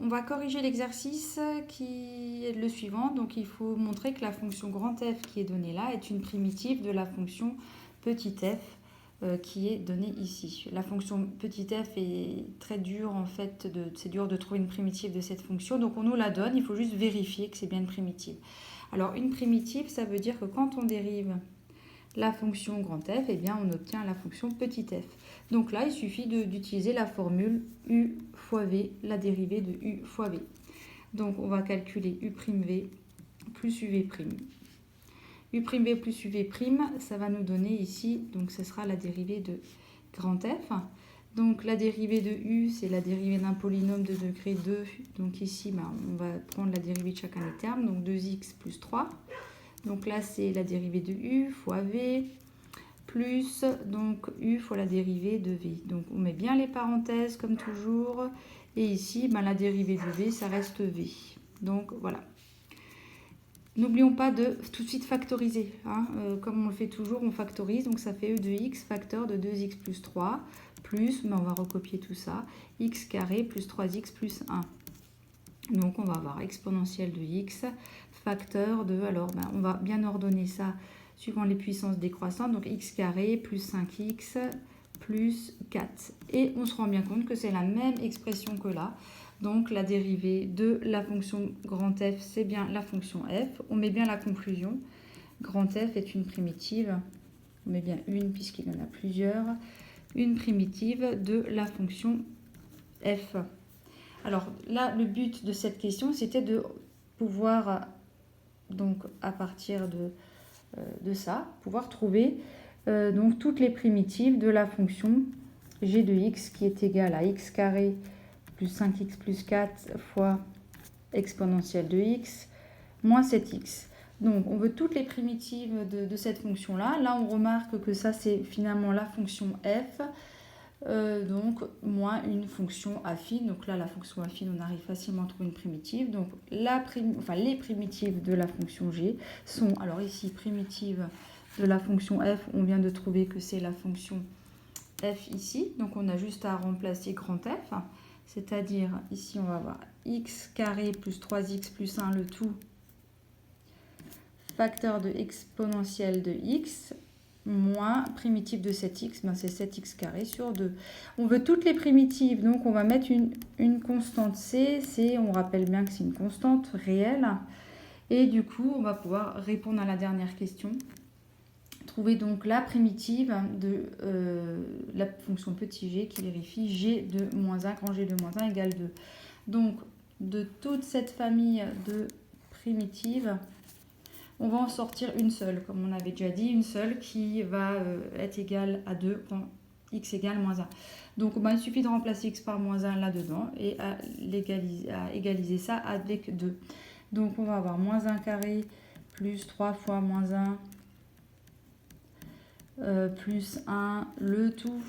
on va corriger l'exercice qui est le suivant. Donc il faut montrer que la fonction grand F qui est donnée là est une primitive de la fonction petit f qui est donnée ici. La fonction petit f est très dure en fait, c'est dur de trouver une primitive de cette fonction. Donc on nous la donne, il faut juste vérifier que c'est bien une primitive. Alors une primitive, ça veut dire que quand on dérive la fonction grand f, eh bien on obtient la fonction petit f. Donc là, il suffit d'utiliser la formule u fois v, la dérivée de u fois v. Donc on va calculer u' v plus uv'. U'' plus uv', ça va nous donner ici, donc ce sera la dérivée de grand f. Donc la dérivée de u, c'est la dérivée d'un polynôme de degré 2. Donc ici, on va prendre la dérivée de chacun des termes, donc 2x plus 3. Donc là, c'est la dérivée de u fois v plus donc u fois la dérivée de v. Donc on met bien les parenthèses comme toujours. Et ici, la dérivée de v, ça reste v. Donc voilà. N'oublions pas de tout de suite factoriser. Comme on le fait toujours, on factorise. Donc ça fait e de x facteur de 2x plus 3 plus, on va recopier tout ça, x carré plus 3x plus 1. Donc on va avoir exponentielle de x facteur de, alors on va bien ordonner ça suivant les puissances décroissantes, donc x carré plus 5x plus 4. Et on se rend bien compte que c'est la même expression que là. Donc la dérivée de la fonction grand f, c'est bien la fonction f. On met bien la conclusion. Grand f est une primitive, on met bien une puisqu'il y en a plusieurs, une primitive de la fonction f. Alors là, le but de cette question, c'était de pouvoir, donc à partir de ça, pouvoir trouver donc toutes les primitives de la fonction g de x qui est égale à x carré plus 5x plus 4 fois exponentielle de x moins 7x. Donc on veut toutes les primitives de cette fonction-là. Là, on remarque que ça, c'est finalement la fonction f. Donc moins une fonction affine. Donc là, la fonction affine, on arrive facilement à trouver une primitive. Donc les primitives de la fonction g sont, alors ici, primitive de la fonction f, on vient de trouver que c'est la fonction f ici. Donc on a juste à remplacer grand f, c'est-à-dire ici on va avoir x carré plus 3x plus 1 le tout facteur de exponentielle de x moins primitive de 7x, c'est 7x carré sur 2. On veut toutes les primitives, donc on va mettre une constante c. On rappelle bien que c'est une constante réelle. Et du coup, on va pouvoir répondre à la dernière question. Trouver donc la primitive de la fonction petit g qui vérifie g de moins 1, grand g de moins 1 égale 2. Donc, de toute cette famille de primitives, on va en sortir une seule, comme on avait déjà dit, une seule qui va être égale à 2 quand x égale moins 1. Donc il suffit de remplacer x par moins 1 là-dedans et à égaliser ça avec 2. Donc on va avoir moins 1 carré plus 3 fois moins 1 plus 1 le tout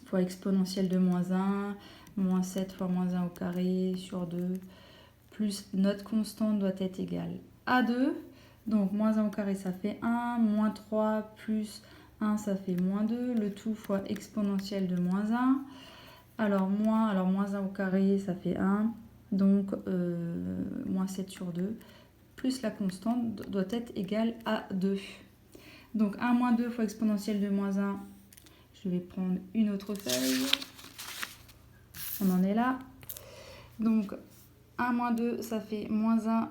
fois exponentielle de moins 1 moins 7 fois moins 1 au carré sur 2 plus notre constante doit être égale à 2. Donc moins 1 au carré ça fait 1, moins 3 plus 1 ça fait moins 2, le tout fois exponentielle de moins 1. Alors moins 1 au carré ça fait 1, donc moins 7 sur 2, plus la constante doit être égale à 2. Donc 1 moins 2 fois exponentielle de moins 1, je vais prendre une autre feuille, on en est là. Donc 1 moins 2 ça fait moins 1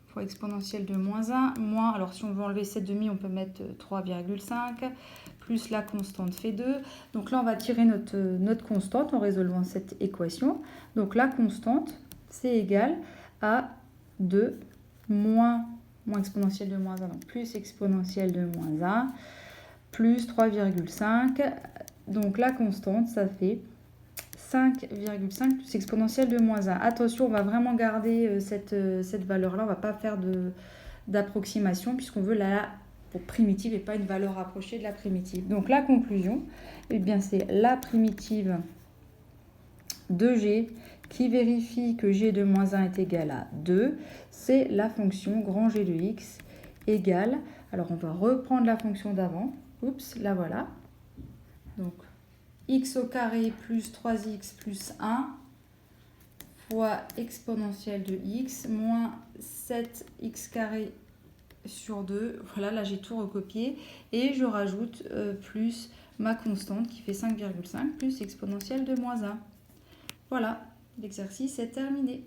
fois exponentielle de moins 1, moins, alors si on veut enlever 7,5, on peut mettre 3,5, plus la constante fait 2. Donc là, on va tirer notre constante en résolvant cette équation. Donc la constante, c'est égal à 2 moins exponentielle de moins 1, donc plus exponentielle de moins 1, plus 3,5. Donc la constante, ça fait 5,5 plus exponentielle de moins 1. Attention, on va vraiment garder cette valeur-là. On ne va pas faire d'approximation puisqu'on veut la pour primitive et pas une valeur rapprochée de la primitive. Donc la conclusion, eh bien, c'est la primitive de g qui vérifie que g de moins 1 est égal à 2. C'est la fonction grand g de x égale. Alors on va reprendre la fonction d'avant. Oups, la voilà. Donc x au carré plus 3x plus 1 fois exponentielle de x moins 7x carré sur 2. Voilà, là j'ai tout recopié. Et je rajoute plus ma constante qui fait 5,5 plus exponentielle de moins 1. Voilà, l'exercice est terminé.